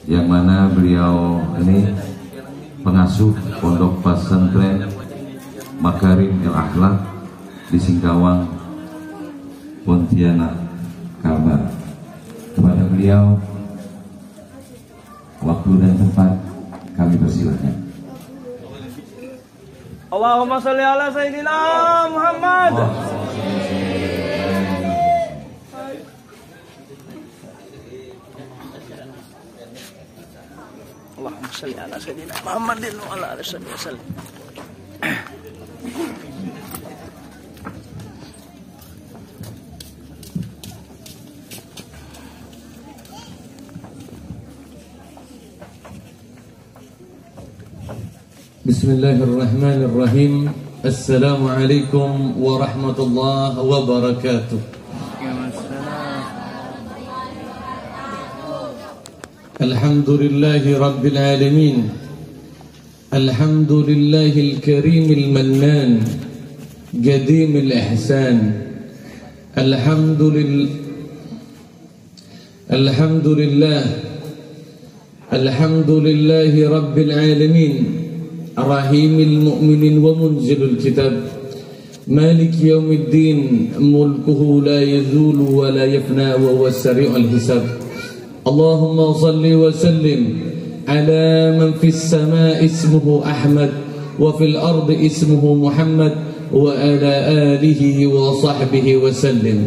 yang mana beliau ini pengasuh Pondok Pesantren Makarim El Akhlak di Singkawang, Pontianak, Kalbar. Kepada beliau waktu dan tempat kami persilahkan. Allahumma sholli ala Sayyidina Muhammad. Allahumma sholli ala Sayyidina Muhammadin wa ala alihi wasallam. Bismillahirrahmanirrahim. Assalamualaikum warahmatullahi wabarakatuh. Alhamdulillahi rabbil alamin. Alhamdulillahil karimil mannan, qadimil ihsan. Alhamdulillahi rabbil alamin. رحيم المؤمنين ومنزل الكتاب مالك يوم الدين ملكه لا يزول ولا يفنى وهو السريع الحساب اللهم صل وسلم على من في السماء اسمه أحمد وفي الأرض اسمه محمد وعلى آله وصحبه وسلم.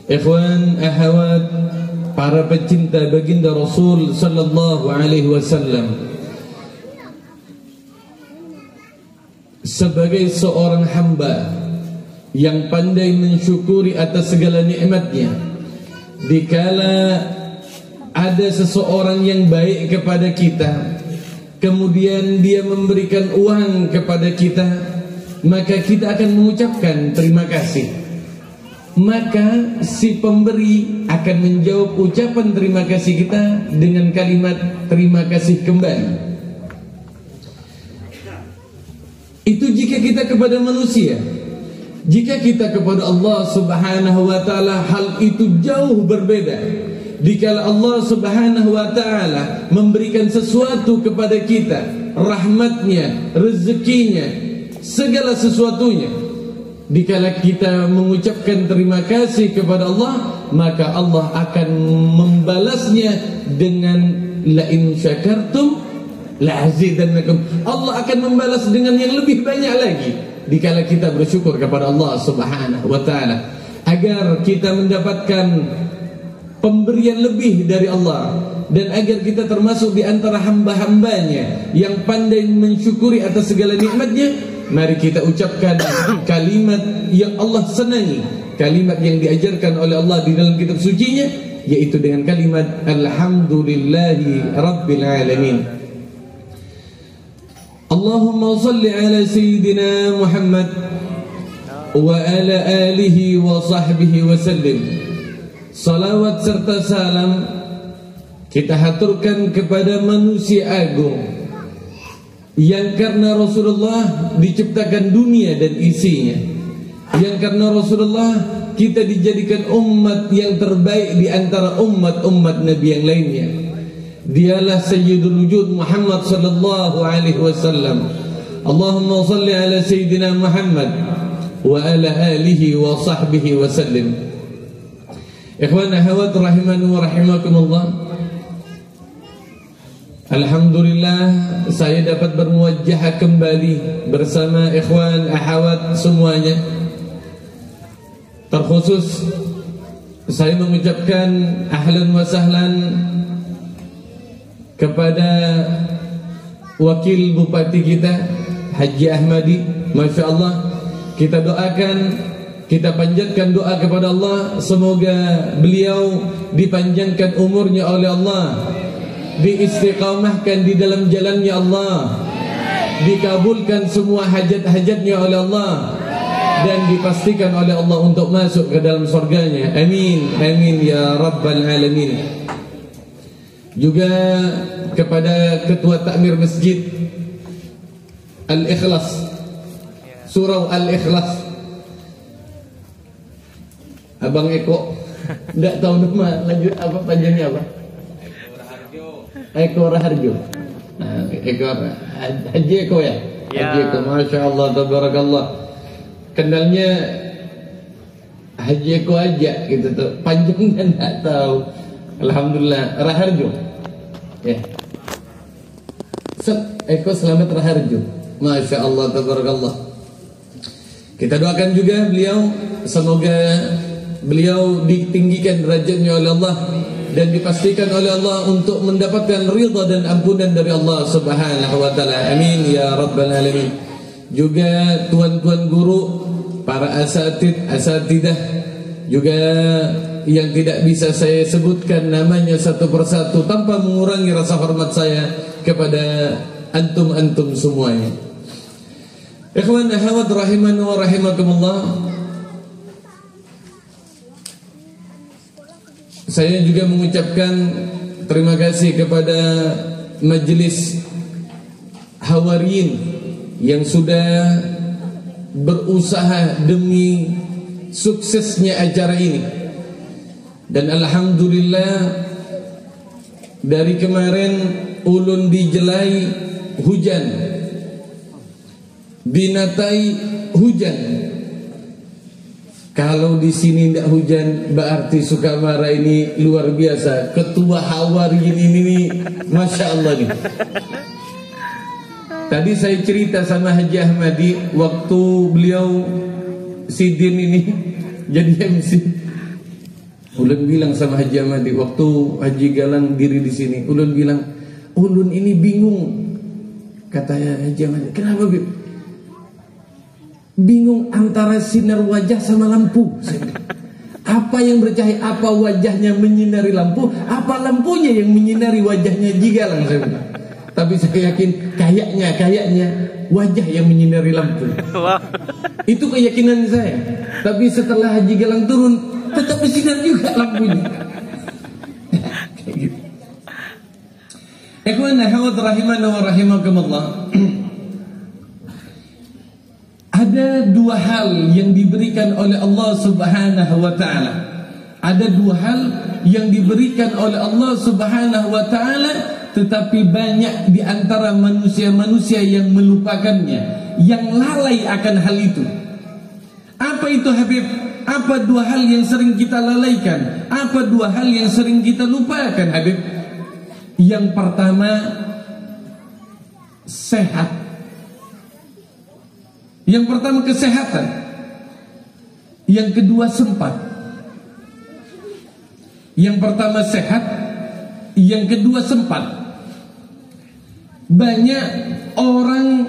Ikhwan, akhwat, para pecinta baginda Rasul sallallahu alaihi wasallam, sebagai seorang hamba yang pandai mensyukuri atas segala nikmatnya, dikala ada seseorang yang baik kepada kita, kemudian dia memberikan uang kepada kita, maka kita akan mengucapkan terima kasih. Maka si pemberi akan menjawab ucapan terima kasih kita dengan kalimat terima kasih kembali. Itu jika kita kepada manusia. Jika kita kepada Allah subhanahu wa ta'ala, hal itu jauh berbeda. Dikala Allah subhanahu wa ta'ala memberikan sesuatu kepada kita, rahmatnya, rezekinya, segala sesuatunya, dikala kita mengucapkan terima kasih kepada Allah, maka Allah akan membalasnya dengan la in syakartum la'azidannakum. Allah akan membalas dengan yang lebih banyak lagi dikala kita bersyukur kepada Allah subhanahu wa ta'ala, agar kita mendapatkan pemberian lebih dari Allah, dan agar kita termasuk di antara hamba-hambanya yang pandai mensyukuri atas segala nikmatnya. Mari kita ucapkan kalimat yang Allah senangi, kalimat yang diajarkan oleh Allah di dalam kitab sucinya, yaitu dengan kalimat Alhamdulillahi Rabbil Alamin. Allahumma salli ala Sayyidina Muhammad wa ala alihi wa sahbihi wa sallim. Salawat serta salam kita haturkan kepada manusia agung yang karena Rasulullah diciptakan dunia dan isinya, yang karena Rasulullah kita dijadikan umat yang terbaik di antara umat-umat Nabi yang lainnya. Dialah Sayyidul Wujud Muhammad sallallahu alaihi wasallam. Allahumma salli ala Sayyidina Muhammad wa ala alihi wa sahbihi wa sallim. Ikhwan akhwat rahimani wa rahimakumullah. Alhamdulillah saya dapat bermuwajjah kembali bersama ikhwan akhwat semuanya. Terkhusus saya mengucapkan ahlan wa sahlan kepada wakil bupati kita Haji Ahmadi. Masya Allah, kita doakan, kita panjatkan doa kepada Allah, semoga beliau dipanjangkan umurnya oleh Allah, diistiqamahkan di dalam jalannya Allah, dikabulkan semua hajat-hajatnya oleh Allah, dan dipastikan oleh Allah untuk masuk ke dalam surganya. Amin, amin ya rabbal alamin. Juga kepada Ketua Takmir Masjid Al-Ikhlas, Surau Al-Ikhlas, Abang Eko, tidak tahu nama lanjut apa panjangnya apa? Eko Raharjo. Nah, Haji Eko ya? Haji Eko, Masya Allah, tabarakallah. Kenalnya Haji Eko aja gitu tuh, panjangnya nggak tahu. Alhamdulillah, Raharjo. Ya. Eko Selamat Raharjo. Masya Allah, tabarakallah. Kita doakan juga beliau, semoga beliau ditinggikan derajatnya oleh Allah dan dipastikan oleh Allah untuk mendapatkan ridha dan ampunan dari Allah Subhanahu wa taala. Amin ya rabbal alamin. Juga tuan-tuan guru, para asatidah juga yang tidak bisa saya sebutkan namanya satu persatu tanpa mengurangi rasa hormat saya kepada antum-antum semuanya. Ikhwan akhwat rahimani wa rahimakumullah. Saya juga mengucapkan terima kasih kepada majelis Hawariyin yang sudah berusaha demi suksesnya acara ini. Dan alhamdulillah dari kemarin ulun dijelai hujan, binatai hujan. Kalau di sini tidak hujan, berarti Sukamara ini luar biasa. Ketua Hawariyin ini nih, Masya Allah nih. Tadi saya cerita sama Haji Ahmadi waktu beliau sidin ini jadi MC. Ulun bilang sama Haji Ahmadi waktu Haji Galang diri di sini, ulun bilang, ulun ini bingung. Katanya Haji Ahmadi, kenapa Bib? Bingung antara sinar wajah sama lampu. Apa yang bercahaya? Apa wajahnya menyinari lampu? Apa lampunya yang menyinari wajahnya Haji Galang? Tapi saya yakin kayaknya wajah yang menyinari lampu. Itu keyakinan saya. Tapi setelah Haji Galang turun, tetap bersinar juga lampunya. Ikhwan akhwat rahimani wa rahimakumullah. Ada dua hal yang diberikan oleh Allah Subhanahu wa taala. Ada dua hal yang diberikan oleh Allah Subhanahu wa taala, tetapi banyak di antara manusia-manusia yang melupakannya, yang lalai akan hal itu. Apa itu Habib? Apa dua hal yang sering kita lalaikan? Apa dua hal yang sering kita lupakan Habib? Yang pertama, sehat. Yang pertama kesehatan. Yang kedua sempat. Yang pertama sehat, yang kedua sempat. Banyak orang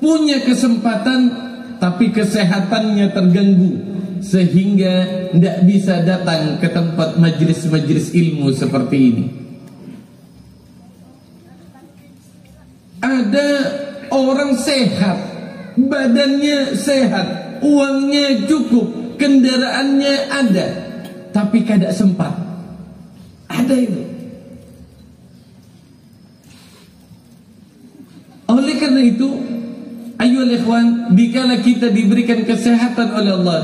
punya kesempatan tapi kesehatannya terganggu sehingga tidak bisa datang ke tempat majelis-majelis ilmu seperti ini. Ada orang sehat, badannya sehat, uangnya cukup, kendaraannya ada, tapi kada sempat. Ada itu. Oleh karena itu, ayolah ikhwan, dikala kita diberikan kesehatan oleh Allah,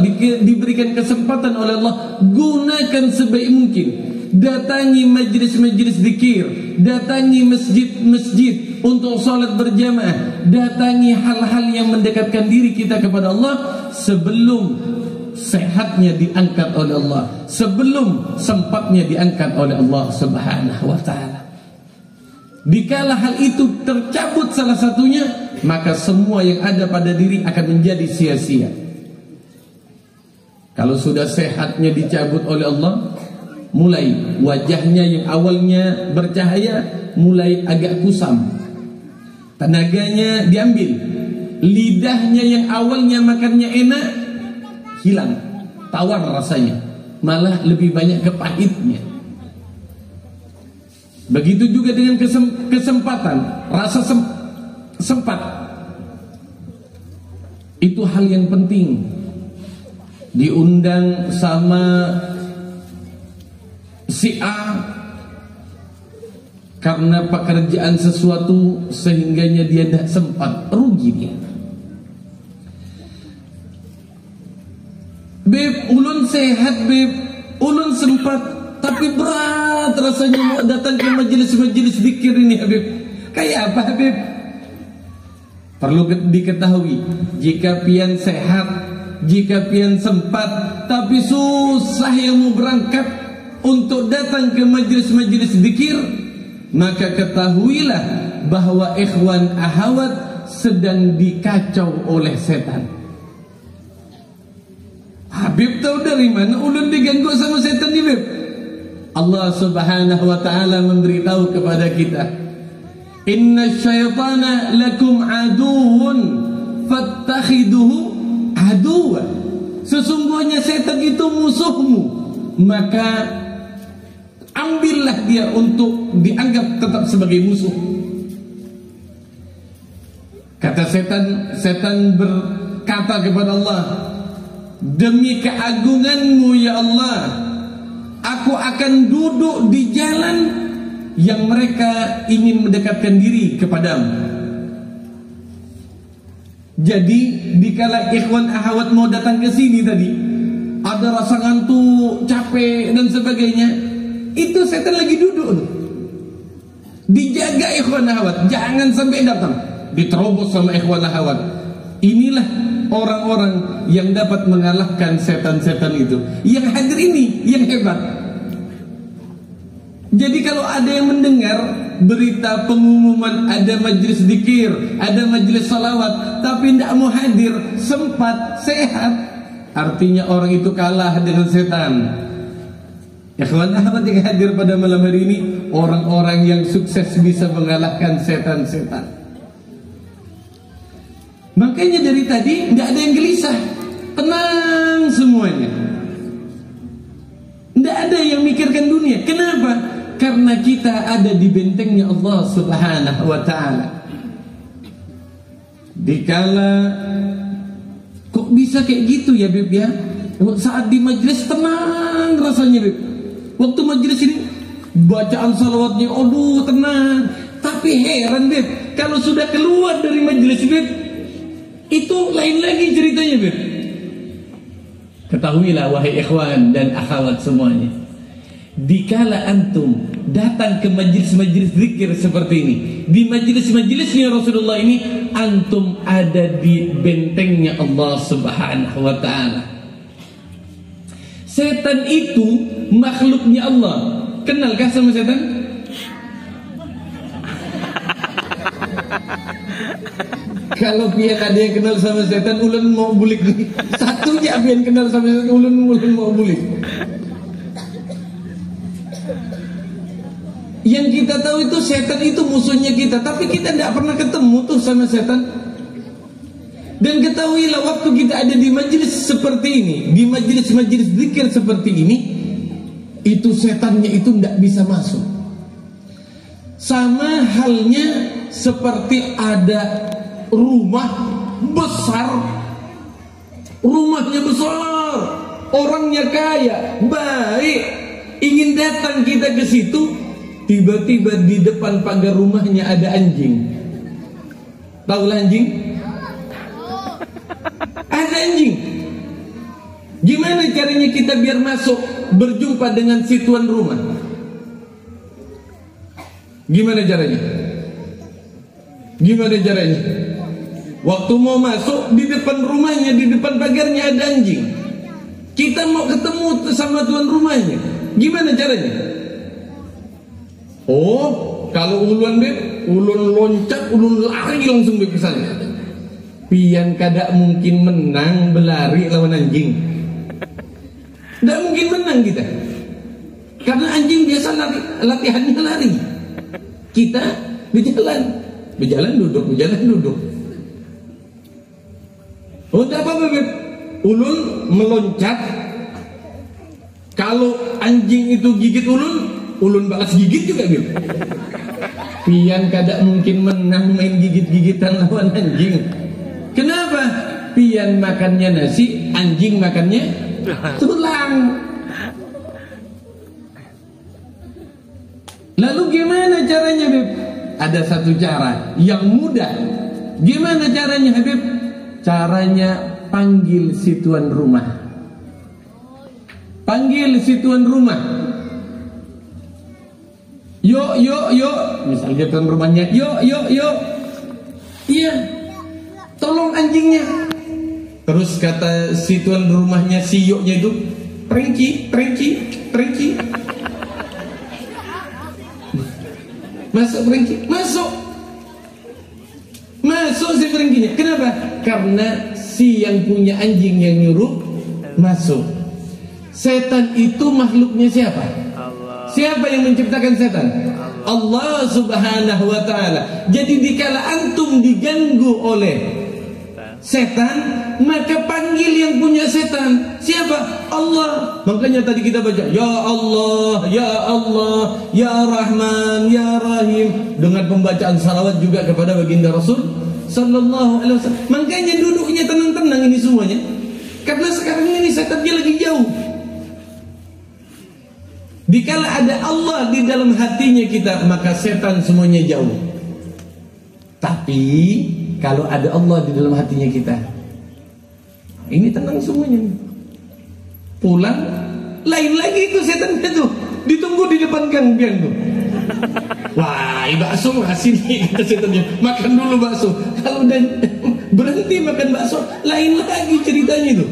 diberikan kesempatan oleh Allah, gunakan sebaik mungkin. Datangi majlis-majlis zikir, datangi masjid-masjid untuk salat berjamaah, datangi hal-hal yang mendekatkan diri kita kepada Allah sebelum sehatnya diangkat oleh Allah, sebelum sempatnya diangkat oleh Allah Subhanahu wa taala. Dikala hal itu tercabut salah satunya, maka semua yang ada pada diri akan menjadi sia-sia. Kalau sudah sehatnya dicabut oleh Allah, mulai wajahnya yang awalnya bercahaya mulai agak kusam, tenaganya diambil, lidahnya yang awalnya makannya enak hilang, tawar rasanya, malah lebih banyak kepahitnya. Begitu juga dengan kesempatan, rasa sempat. Itu hal yang penting. Diundang sama si A karena pekerjaan sesuatu sehingganya dia tidak sempat, rugi dia. Beb, ulun sehat beb, ulun sempat, tapi Tapi berat rasanya mau datang ke majelis-majelis zikir ini Habib. Kayak apa Habib? Perlu diketahui, jika pian sehat, jika pian sempat, tapi susah yang mau berangkat untuk datang ke majelis-majelis zikir, maka ketahuilah bahwa ikhwan ahawat sedang dikacau oleh setan. Habib tahu dari mana ulun diganggu sama setan ni Habib? Allah Subhanahu wa taala memberitahu kepada kita, inna syaitana lakum aduun fattakhiduhu aduwa. Sesungguhnya setan itu musuhmu, maka ambillah dia untuk dianggap tetap sebagai musuh. Kata setan berkata kepada Allah, demi keagunganmu ya Allah, aku akan duduk di jalan yang mereka ingin mendekatkan diri kepadamu. Jadi dikala ikhwan ahawat mau datang ke sini tadi, ada rasa ngantuk, capek dan sebagainya, itu setan lagi duduk. Dijaga ikhwan ahawat, jangan sampai datang, diterobos sama ikhwan ahawat. Inilah orang-orang yang dapat mengalahkan setan-setan itu. Yang hadir ini yang hebat. Jadi kalau ada yang mendengar berita pengumuman ada majlis zikir, ada majlis salawat, tapi tidak mau hadir, sempat, sehat, artinya orang itu kalah dengan setan. Ikhwan ahwat yang hadir pada malam hari ini, orang-orang yang sukses bisa mengalahkan setan-setan. Makanya dari tadi tidak ada yang gelisah, tenang semuanya. Tidak ada yang mikirkan dunia. Kenapa? Karena kita ada di bentengnya Allah Subhanahu wa ta'ala. Dikala kok bisa kayak gitu ya Beb ya? Saat di majlis tenang rasanya Beb. Waktu majlis ini bacaan salawatnya aduh tenang. Tapi heran Beb, kalau sudah keluar dari majlis Beb, itu lain lagi ceritanya Beb. Ketahuilah wahai ikhwan dan akhwat semuanya, dikala antum datang ke majlis-majlis zikir seperti ini, di majlis-majlisnya Rasulullah ini, antum ada di bentengnya Allah Subhanahu wa ta'ala. Setan itu makhluknya Allah. Kenalkah sama setan? Kalau pian ada yang kenal sama setan, ulun mau bulik nih. Satu aja pian kenal sama setan, ulun mau bulik. Yang kita tahu itu setan itu musuhnya kita, tapi kita tidak pernah ketemu tuh sama setan. Dan ketahuilah waktu kita ada di majelis seperti ini, di majelis-majelis zikir seperti ini, itu setannya itu tidak bisa masuk. Sama halnya seperti ada rumah besar, rumahnya besar, orangnya kaya, baik, ingin datang kita ke situ. Tiba-tiba di depan pagar rumahnya ada anjing. Tahulah anjing? Ada anjing. Gimana caranya kita biar masuk berjumpa dengan si tuan rumah? Gimana caranya? Gimana caranya? Waktu mau masuk, di depan rumahnya, di depan pagarnya ada anjing. Kita mau ketemu sama tuan rumahnya, gimana caranya? Oh, kalau ulun Beb, ulun loncat, ulun lari langsung Beb ke sana. Pian kada mungkin menang berlari lawan anjing. Tidak mungkin menang kita, karena anjing biasa lari, latihannya lari. Kita berjalan duduk. Oh, tidak apa-apa Beb. Ulun meloncat. Kalau anjing itu gigit ulun balas gigit juga Beb. Pian kada mungkin menang main gigit-gigitan lawan anjing. Kenapa? Pian makannya nasi, anjing makannya tulang. Lalu gimana caranya Beb? Ada satu cara yang mudah. Gimana caranya Habib? Caranya panggil si tuan rumah. Panggil si tuan rumah. Yuk, misalnya tuan rumahnya, yuk. Iya, tolong anjingnya. Terus kata si tuan rumahnya, si yuknya itu, Prengki. Masuk Prengki, masuk si Prengkinya. Kenapa? Karena si yang punya anjing yang nyuruh masuk. Setan itu makhluknya siapa? Siapa yang menciptakan setan? Allah Subhanahu wa ta'ala. Jadi dikala antum diganggu oleh setan, maka panggil yang punya setan. Siapa? Allah. Makanya tadi kita baca, Ya Allah, Ya Rahman, Ya Rahim, dengan pembacaan salawat juga kepada baginda Rasul sallallahu alaihi wasallam. Makanya duduknya tenang-tenang ini semuanya. Karena sekarang ini setannya lagi jauh. Dikala ada Allah di dalam hatinya kita, maka setan semuanya jauh. Tapi kalau ada Allah di dalam hatinya kita, ini tenang semuanya. Pulang, lain lagi itu setannya tuh, ditunggu di depan gang biang tuh. Wah, bakso sini kata setannya, makan dulu bakso. Kalau udah berhenti makan bakso, lain lagi ceritanya itu.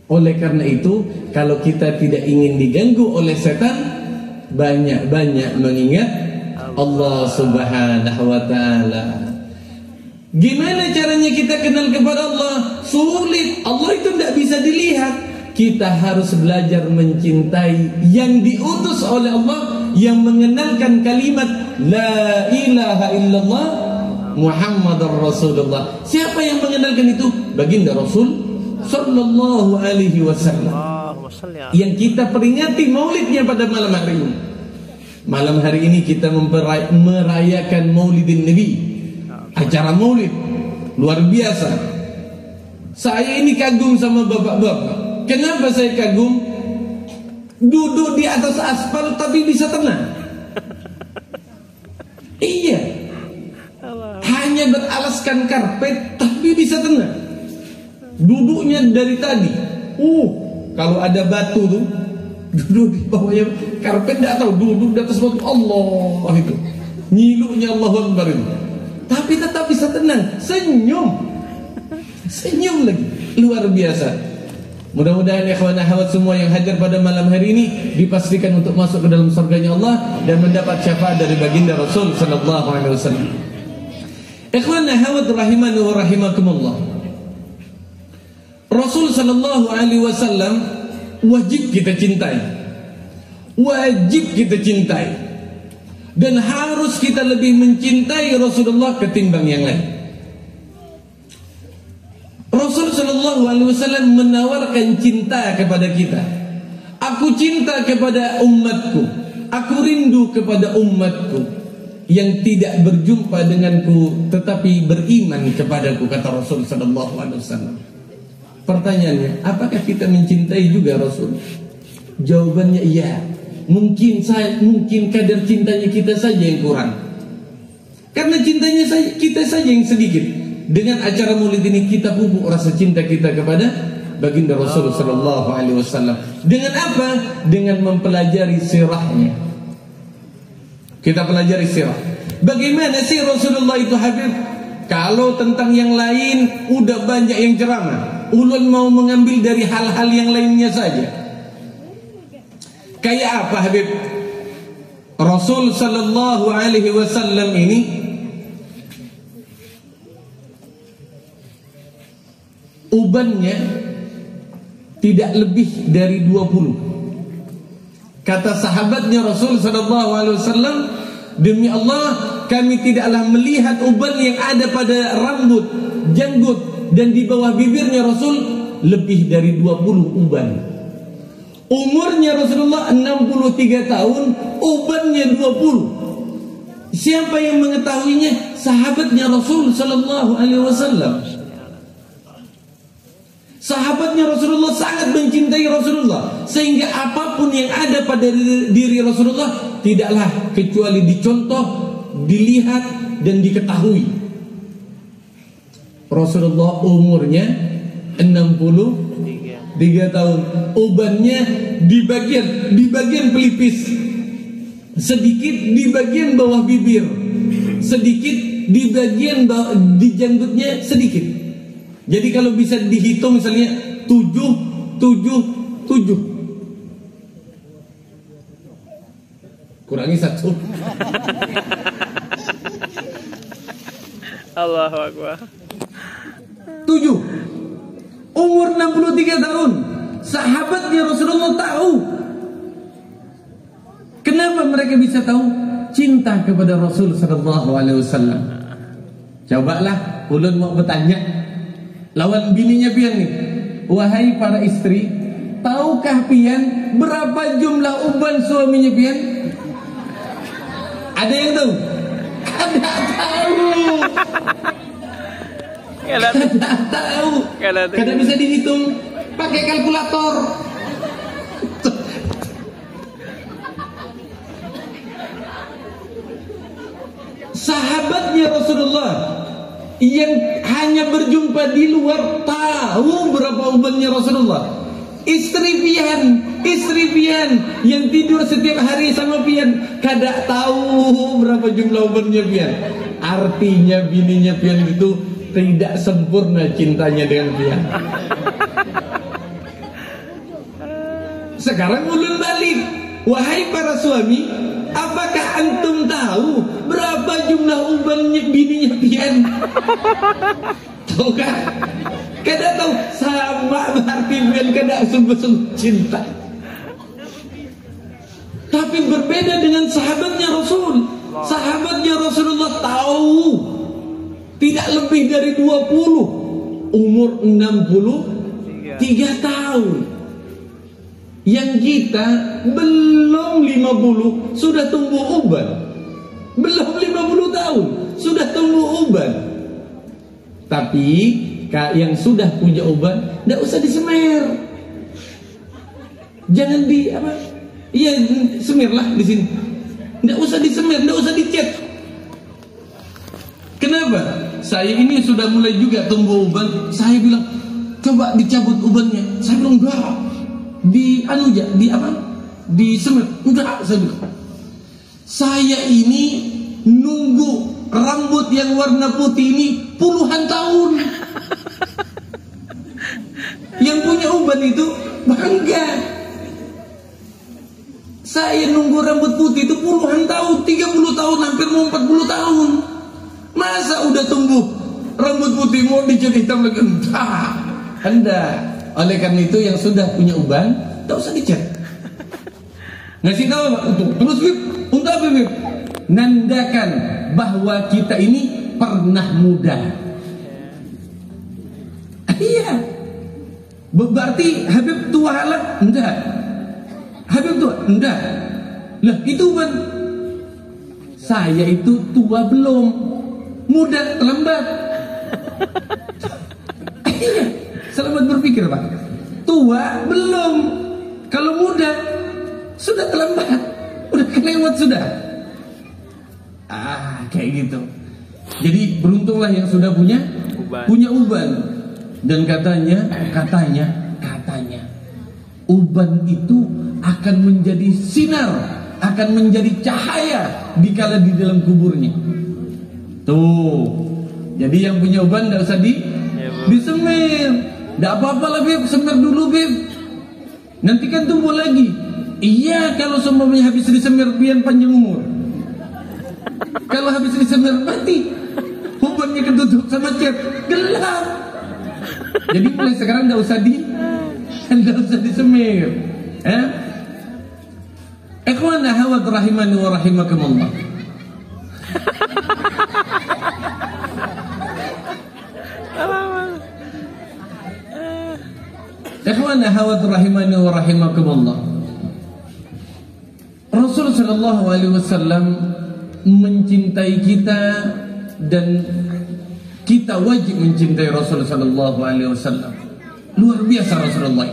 Oleh karena itu, kalau kita tidak ingin diganggu oleh setan, banyak-banyak mengingat Allah Subhanahu wa ta'ala. Gimana caranya kita kenal kepada Allah? Sulit. Allah itu tidak bisa dilihat. Kita harus belajar mencintai yang diutus oleh Allah, yang mengenalkan kalimat La ilaha illallah Muhammadar Rasulullah. Siapa yang mengenalkan itu? Baginda Rasul sallallahu alaihi wasallam, yang kita peringati maulidnya pada malam hari ini. Malam hari ini kita merayakan Maulidin Nabi, acara maulid luar biasa. Saya ini kagum sama bapak-bapak. Kenapa saya kagum? Duduk di atas aspal tapi bisa tenang. Iya, hanya beralaskan karpet tapi bisa tenang. Duduknya dari tadi. Kalau ada batu tuh, duduk di bawahnya karpet, tidak tahu, duduk di atas batu. Allah itu nyiluknya Allahu Akbar itu. Tapi tetap bisa tenang, senyum lagi, luar biasa. Mudah-mudahan ikhwan akhwat semua yang hadir pada malam hari ini dipastikan untuk masuk ke dalam surganya Allah dan mendapat syafaat dari baginda Rasul sallallahu alaihi wasallam. Ikhwan akhwat rahimani wa rahimakumullah. Rasul sallallahu alaihi wasallam wajib kita cintai. Wajib kita cintai. Dan harus kita lebih mencintai Rasulullah ketimbang yang lain. Rasul sallallahu alaihi wasallam menawarkan cinta kepada kita. Aku cinta kepada umatku. Aku rindu kepada umatku yang tidak berjumpa denganku tetapi beriman kepadaku, kata Rasul sallallahu alaihi wasallam. Pertanyaannya, apakah kita mencintai juga Rasul? Jawabannya iya. Mungkin kadar cintanya kita saja yang kurang. Karena cintanya kita saja yang sedikit. Dengan acara maulid ini kita pupuk rasa cinta kita kepada baginda Rasul sallallahu alaihi wasallam. Dengan apa? Dengan mempelajari sirahnya. Kita pelajari sirah. Bagaimana sih Rasulullah itu, Habib? Kalau tentang yang lain udah banyak yang ceramah. Ulun mau mengambil dari hal-hal yang lainnya saja. Kayak apa, Habib? Rasul sallallahu alaihi wasallam ini ubannya tidak lebih dari 20. Kata sahabatnya Rasul sallallahu alaihi wasallam, demi Allah, kami tidaklah melihat uban yang ada pada rambut, janggut dan di bawah bibirnya Rasul lebih dari 20 uban. Umurnya Rasulullah 63 tahun, ubannya 20. Siapa yang mengetahuinya? Sahabatnya Rasul sallallahu alaihi wasallam. Sahabatnya Rasulullah sangat mencintai Rasulullah, sehingga apapun yang ada pada diri Rasulullah tidaklah kecuali dicontoh, dilihat dan diketahui. Rasulullah umurnya 63 tahun. Ubannya di bagian pelipis sedikit di bagian bawah bibir, sedikit di bagian di janggutnya sedikit. Jadi kalau bisa dihitung misalnya 7, 7, 7. Kurangi 1. Allahu Akbar. 7. Umur 63 tahun. Sahabatnya Rasulullah tahu. Kenapa mereka bisa tahu? Cinta kepada Rasul sallallahu alaihi wasallam. Cobalah ulun mau bertanya lawan bininya pian nih. Wahai para istri, tahukah pian berapa jumlah uban suaminya pian? Ada yang tahu? Kada tahu. Kada tahu. Kada bisa dihitung pakai kalkulator. Sahabatnya Rasulullah yang hanya berjumpa di luar tahu berapa ubannya Rasulullah. Istri pian yang tidur setiap hari sama pian kada tahu berapa jumlah ubannya pian. Artinya bininya pian itu tidak sempurna cintanya dengan pian. Sekarang ulun balik. Wahai para suami, apakah antum tahu berapa jumlah ubannya bininya pian? Tahukah? Kada tahu. Sama berarti pian kada sungguh-sungguh cinta. Tapi berbeda dengan sahabatnya Rasul. Sahabatnya Rasulullah tahu tidak lebih dari 20, umur 63 tahun. Yang kita belum 50 sudah tumbuh uban. Belum 50 tahun sudah tumbuh uban. Tapi yang sudah punya uban tidak usah disemer. Jangan di apa? Iya, semirlah di sini. Tidak usah disemer, tidak usah dicat. Kenapa? Saya ini sudah mulai juga tumbuh uban. Saya bilang, coba dicabut ubannya. Saya bilang enggak. Di semer. Enggak, saya bilang. Saya ini nunggu rambut yang warna putih ini puluhan tahun. Yang punya uban itu bangga. Saya nunggu rambut putih itu puluhan tahun, 30 tahun, hampir mau 40 tahun. Masa udah tumbuh rambut putih mau dicat hitam lagi? Enggak. Oleh karena itu yang sudah punya uban tak usah dicat. Ngasih tahu untuk terus Bib. Untuk apa Bib? Nandakan bahwa kita ini pernah muda. Iya. Berarti Habib tua lah? Enggak. Habib tua? Enggak. Lah itu uban. Saya itu tua belum, muda terlambat. Iya. Selamat berpikir Pak. Tua belum. Kalau muda sudah terlambat. Udah kelewat sudah. Kayak gitu. Jadi beruntunglah yang sudah punya uban. Dan katanya uban itu akan menjadi sinar, akan menjadi cahaya dikala di dalam kuburnya. Tuh. Jadi yang punya uban enggak usah disemir. Tidak apa-apa lah Beb, semir dulu Beb. Nanti kan tumbuh lagi. Iya, kalau semuanya habis disemir pian panjang umur. Kalau habis disemir mati, ubannya ketutup sama cat, gelap. Jadi mulai sekarang tidak usah disemir. Ikhwana hawad rahimani wa rahimakumullah. Ikhwana hawad rahimani wa rahimakumullah. Rasul sallallahu alaihi wasallam mencintai kita dan kita wajib mencintai Rasul sallallahu alaihi wasallam. Luar biasa Rasulullah.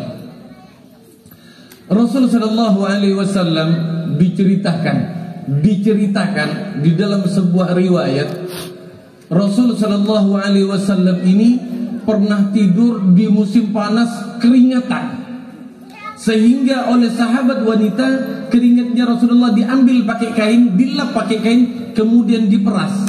Rasul sallallahu alaihi wasallam diceritakan di dalam sebuah riwayat Rasul sallallahu alaihi wasallam ini pernah tidur di musim panas keringatan. sehingga oleh sahabat wanita keringatnya Rasulullah diambil pakai kain, dilap pakai kain, kemudian diperas.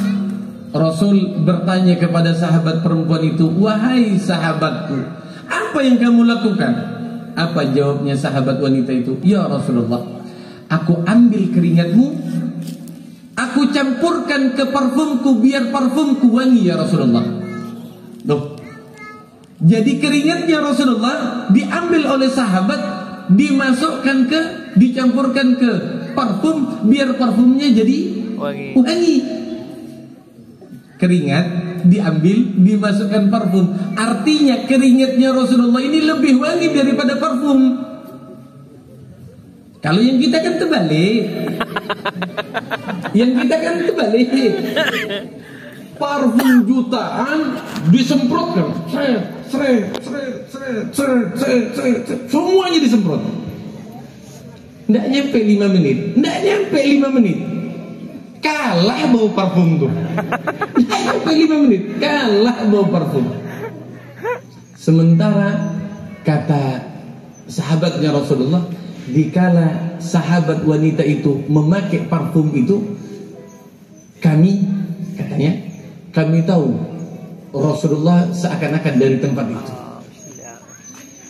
Rasul bertanya kepada sahabat perempuan itu, "Wahai sahabatku, apa yang kamu lakukan?" Apa jawabnya sahabat wanita itu? "Ya Rasulullah, aku ambil keringatmu, aku campurkan ke parfumku biar parfumku wangi ya Rasulullah." Loh, jadi keringatnya Rasulullah diambil oleh sahabat, dicampurkan ke parfum biar parfumnya jadi wangi. Keringat diambil, dimasukkan parfum. Artinya keringatnya Rasulullah ini lebih wangi daripada parfum. Kalau yang kita kan terbalik. Parfum jutaan disemprotkan. Semuanya disemprot. Nggak nyampe 5 menit. Kalah bau parfum tuh. Nggak nyampe 5 menit. Kalah bau parfum. Sementara kata sahabatnya Rasulullah, dikala sahabat wanita itu memakai parfum itu, kami tahu Rasulullah seakan-akan dari tempat itu.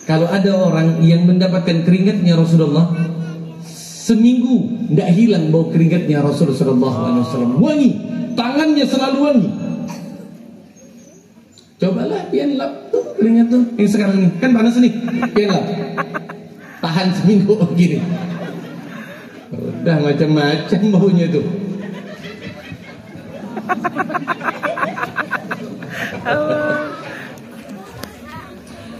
Kalau ada orang yang mendapatkan keringatnya Rasulullah, seminggu tidak hilang bau keringatnya Rasulullah SAW. Wangi, tangannya selalu wangi. Cobalah pian lap tuh keringat tuh. Ini sekarang nih, kan panas nih, pian lap. Tahan seminggu gini. Udah macam-macam baunya tuh.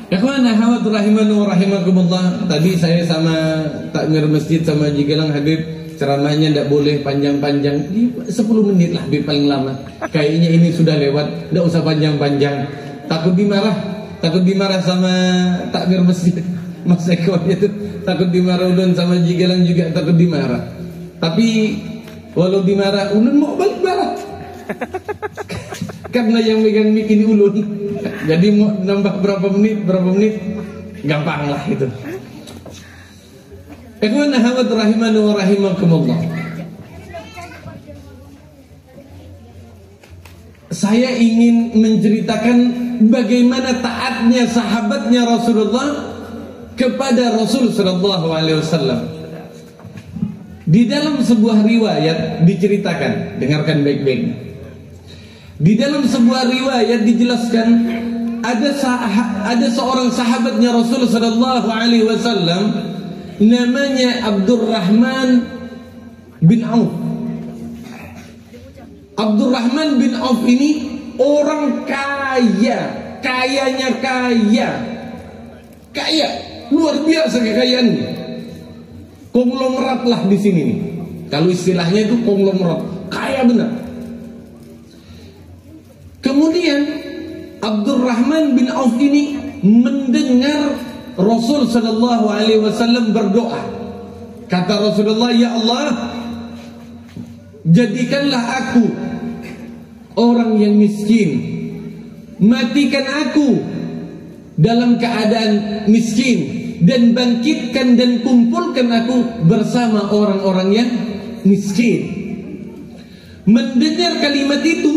Ikhwana hawat rahimanu rahimakumullah. Tadi saya sama takmir masjid sama Jigelang Habib, ceramahnya tidak boleh panjang-panjang, 10 menit lah Habib paling lama. Kayaknya ini sudah lewat, tidak usah panjang-panjang. Takut dimarah sama takmir masjid. Mas Eko itu takut dimarah, ulun sama Jigelang juga takut dimarah. Tapi walau dimarah, ulun mau balik marah. Karena yang megang mic ini ulun. Jadi mau nambah berapa menit gampang lah itu. Ikhwan ahwat rahimanu wa rahimakumullah. Saya ingin menceritakan bagaimana taatnya sahabatnya Rasulullah kepada Rasul sallallahu alaihi wasallam. Di dalam sebuah riwayat diceritakan, dengarkan baik-baik. Di dalam sebuah riwayat dijelaskan ada seorang sahabatnya Rasul sallallahu alaihi wasallam namanya Abdurrahman bin Auf. Abdurrahman bin Auf ini orang kayanya kaya, luar biasa kekayaannya. Konglomerat lah di sini nih. Kalau istilahnya itu konglomerat, kaya benar. Kemudian Abdurrahman bin Auf ini mendengar Rasul sallallahu alaihi wasallam berdoa. Kata Rasulullah, "Ya Allah, jadikanlah aku orang yang miskin. Matikan aku dalam keadaan miskin dan bangkitkan dan kumpulkan aku bersama orang-orang yang miskin." Mendengar kalimat itu,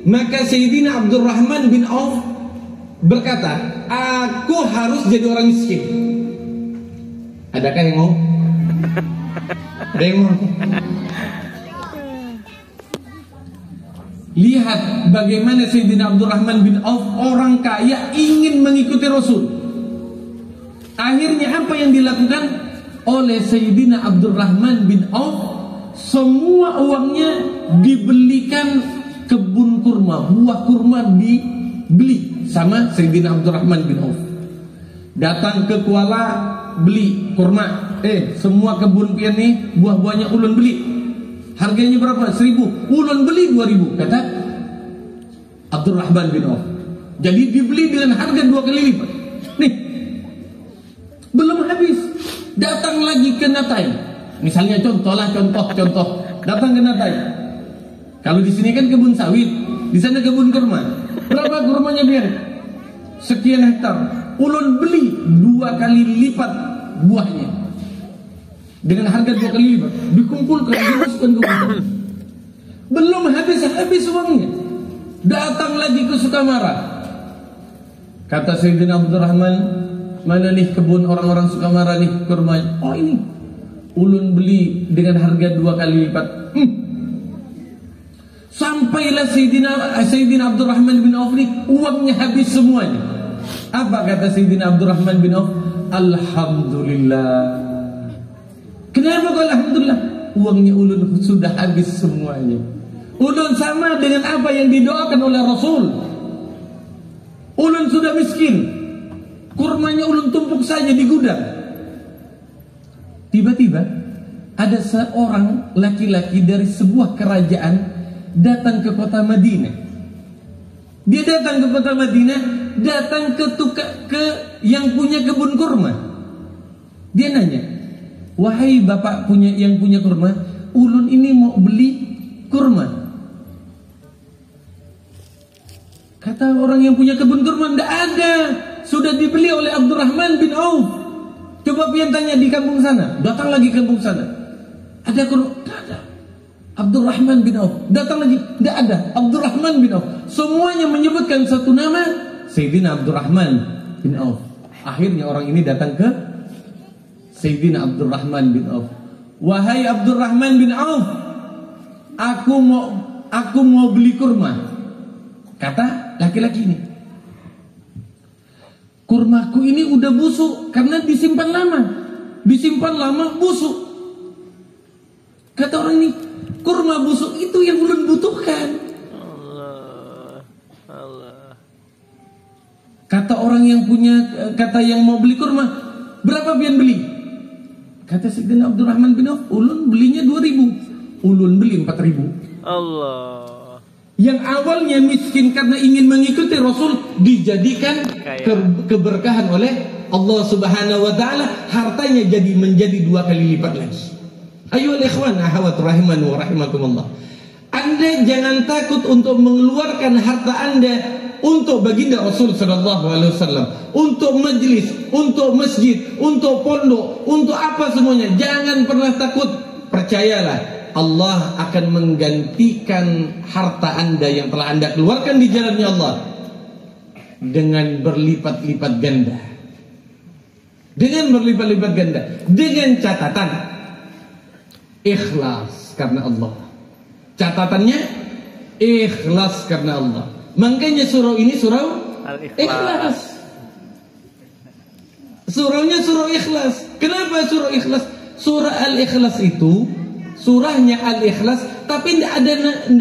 maka Sayyidina Abdurrahman bin Auf berkata, "Aku harus jadi orang miskin." Adakah yang mau? Ada yang mau? Lihat bagaimana Sayyidina Abdurrahman bin Auf, orang kaya, ingin mengikuti Rasul. Akhirnya apa yang dilakukan oleh Sayyidina Abdurrahman bin Auf? Semua uangnya dibelikan kebun kurma, buah kurma dibeli sama Sayyidina Abdurrahman bin Auf. Datang ke Kuala, beli kurma. Semua kebun pian nih, buah-buahnya ulun beli. Harganya berapa? 1.000. Ulun beli 2.000, kata Abdurrahman bin Auf. Jadi dibeli dengan harga 2 kali lipat. Nih, belum habis, datang lagi ke Natai. Misalnya contoh. Datang ke Natai. Kalau di sini kan kebun sawit, di sana kebun kurma. Berapa kurmanya biar? Sekian hektar. Ulun beli 2 kali lipat buahnya dengan harga 2 kali lipat, dikumpulkan, dimasukkan ke gudang. Belum habis uangnya, datang lagi ke Sukamara. Kata Sayyidina Abdurrahman, mana nih kebun orang-orang Sukamara nih kurmanya? Oh ini, ulun beli dengan harga 2 kali lipat. Sampailah Sayyidina Abdurrahman bin Auf nih, uangnya habis semuanya. Apa kata Sayyidina Abdurrahman bin Auf? Alhamdulillah. Kenapa kok alhamdulillah? Uangnya ulun sudah habis semuanya. Ulun sama dengan apa yang didoakan oleh Rasul. Ulun sudah miskin, kurmanya ulun tumpuk saja di gudang. Tiba-tiba ada seorang laki-laki dari sebuah kerajaan datang ke kota Madinah. Dia datang ke kota Madinah, datang ke yang punya kebun kurma. Dia nanya, wahai bapak yang punya kurma, ulun ini mau beli kurma. Kata orang yang punya kebun kurma, tidak ada, sudah dibeli oleh Abdurrahman bin Auf. Coba pian tanya di kampung sana. Datang lagi ke kampung sana, ada kurma? Tidak ada. Abdurrahman bin Auf. Datang lagi, tidak ada. Abdurrahman bin Auf. Semuanya menyebutkan satu nama, Sayyidina Abdurrahman bin Auf. Akhirnya orang ini datang ke Sayyidina Abdurrahman bin Auf. Wahai Abdurrahman bin Auf, aku mau beli kurma. Kata laki-laki ini, kurmaku ini udah busuk karena disimpan lama busuk. Kata orang ini, kurma busuk itu yang ulun butuhkan. Allah. Kata orang yang mau beli kurma, berapa pian beli? Kata Sayyidina Abdurrahman bin Auf, ulun belinya 2.000. Ulun beli 4.000. Allah. Yang awalnya miskin karena ingin mengikuti Rasul, dijadikan keberkahan oleh Allah Subhanahu wa taala, hartanya menjadi 2 kali lipat lagi. Ayo ikhwan akhwat rahiman wa rahimakumullah. Anda jangan takut untuk mengeluarkan harta Anda untuk baginda Rasul sallallahu alaihi wasallam, untuk majlis, untuk masjid, untuk pondok, untuk apa semuanya. Jangan pernah takut. Percayalah, Allah akan menggantikan harta Anda yang telah Anda keluarkan di jalannya Allah dengan berlipat-lipat ganda. Dengan berlipat-lipat ganda, dengan catatan ikhlas karena Allah. Catatannya ikhlas karena Allah. Makanya surau ini surau Al-Ikhlas. Suraunya surau Ikhlas. Kenapa surau Ikhlas? Surah Al-Ikhlas itu surahnya Al-Ikhlas, tapi tidak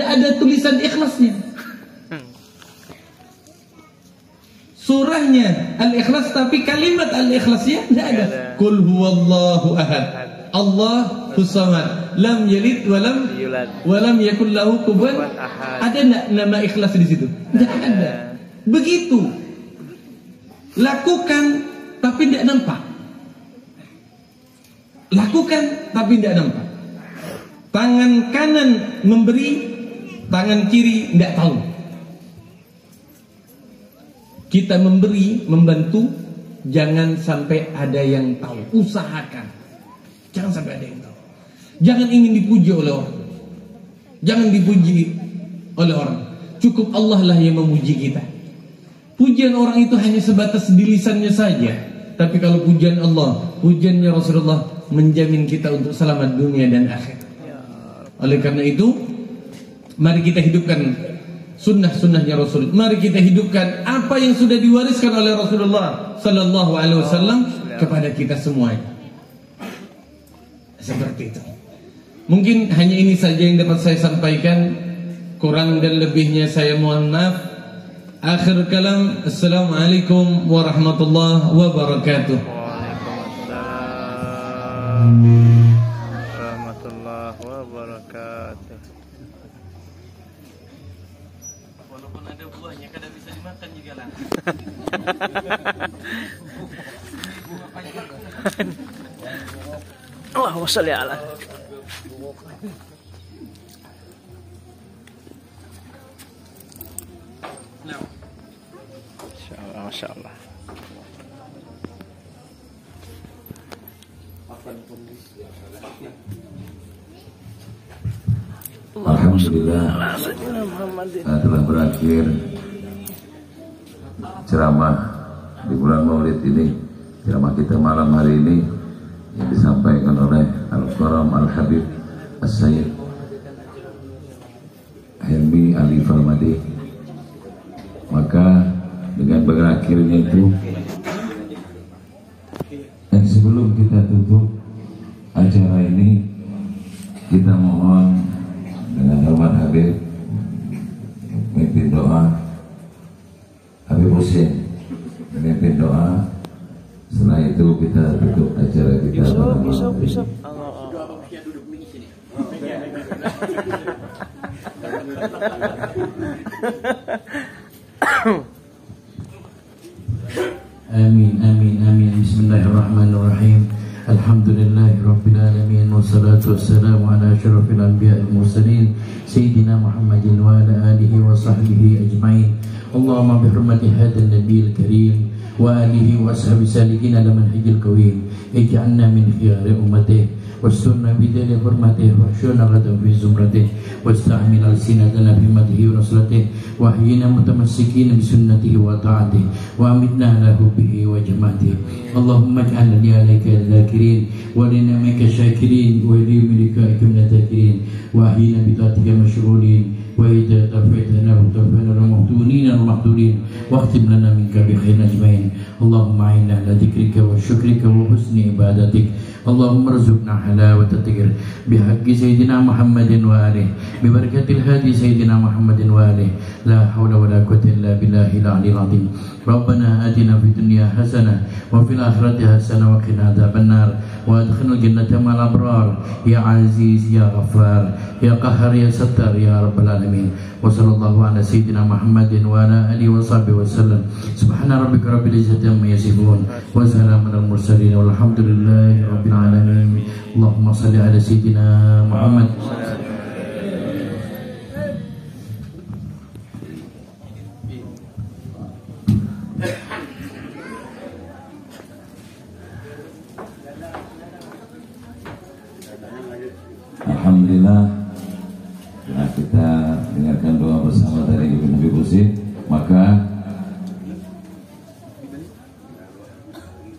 ada tulisan ikhlasnya. Surahnya Al-Ikhlas, tapi kalimat Al-Ikhlasnya tidak ada. Qul huwallahu ahad, Allahus samad, lam yalid walam yakul lahu kufuwan ahad. Ada enggak nama ikhlas di situ? Tidak ada. Begitu. Lakukan tapi tidak nampak. Lakukan tapi tidak nampak. Tangan kanan memberi, tangan kiri tidak tahu. Kita memberi, membantu, jangan sampai ada yang tahu. Usahakan, jangan sampai ada yang tahu. Jangan ingin dipuji oleh orang. Jangan dipuji oleh orang. Cukup Allah lah yang memuji kita. Pujian orang itu hanya sebatas di lisannya saja. Tapi kalau pujian Allah, pujiannya Rasulullah, menjamin kita untuk selamat dunia dan akhirat. Oleh karena itu, mari kita hidupkan sunnah-sunnahnya Rasul. Mari kita hidupkan apa yang sudah diwariskan oleh Rasulullah Sallallahu Alaihi Wasallam kepada kita semuanya. Seperti itu. Mungkin hanya ini saja yang dapat saya sampaikan. Kurang dan lebihnya saya mohon maaf. Akhir kalam. Assalamualaikum warahmatullahi wabarakatuh. Waalaikumsalam warahmatullahi wabarakatuh. Walaupun ada buahnya kada bisa dimakan juga lah. Allahumma sholli ala. Masya Allah. Alhamdulillah telah berakhir ceramah di bulan Maulid ini. Ceramah kita malam hari ini yang disampaikan oleh Al-Karam Al-Habib As-Sayyid Helmi Ali Farmadi. Maka dengan berakhirnya itu, sebelum kita tutup acara ini, kita mohon dengan hormat Habib memimpin doa. Habib Hussein memimpin doa. Setelah itu kita tutup acara kita. Bisa. Amin. Bismillahirrahmanirrahim. Alhamdulillahirabbil alamin wassalatu wassalamu ala asyrafil anbiya'il mursalin sayyidina Muhammadin wa ala alihi wa sahbihi ajmain. Allahumma bihurmati hadzal nabiyil karim wa alihi wa ashabi salikin ala manhajil qawim ij'alna min khiyari ummatihi wastunna bidali hurmatihi wa syuna ghadam fi zumratihi wasta'mil al-sinatana fi madhihi wa nusratihi wa ahyina mutamassikina bi sunnatihi wa ta'atihi wa amitna ala hubbihi wa jama'atihi. Allahumma ij'alna li alaika al-dhakirin wa li ni'mika syakirin wa li milika ikumnatakirin wa ahyina bi ta'atika mashghulin wa idza tafaytana wa tafana al-muhtunin al-mahdulin wa akhtim lana minka bi khairin ajmain. Allahumma a'inna ala dhikrika wa syukrika wa husni ibadatik. Allahumma rzuqna halawata dzikr bihaqqi sayyidina Muhammadin wa alihi bi barakatil hadi sayyidina Muhammadin wa alihi la haula wala quwwata illa billahil aliyyil azim. Rabbana atina fid dunya hasanah wa fil akhirati hasanah wa qina adzabannar wa adkhilna jannata ma'al abrar ya aziz ya ghaffar ya qahhar ya sattar ya rabbal alamin. Wa sallallahu ala sayyidina Muhammadin wa ala alihi wa sahbihi wasallam. Subhana rabbika rabbil izzati amma yasifun wa salamun alal mursalin walhamdulillahi rabbil alamin. Allahumma salli ala sayyidina Muhammad. Alhamdulillah. Nah, kita dengarkan doa bersama dari Ibu Habib Hussein. Maka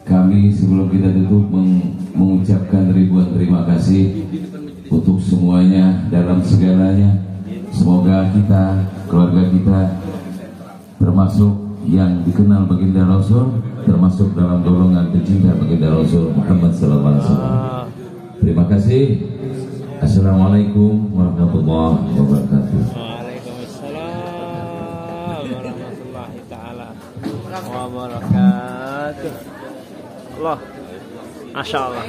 kami sebelum kita tutup mengucapkan ribuan terima kasih untuk semuanya dalam segalanya. Semoga kita, keluarga kita, termasuk yang dikenal baginda Rasul, termasuk dalam golongan pecinta baginda Rasul Muhammad sallallahu alaihi wasallam. Terima kasih. Assalamualaikum warahmatullahi wabarakatuh. Waalaikumsalam warahmatullahi taala wabarakatuh. Allah, masya Allah.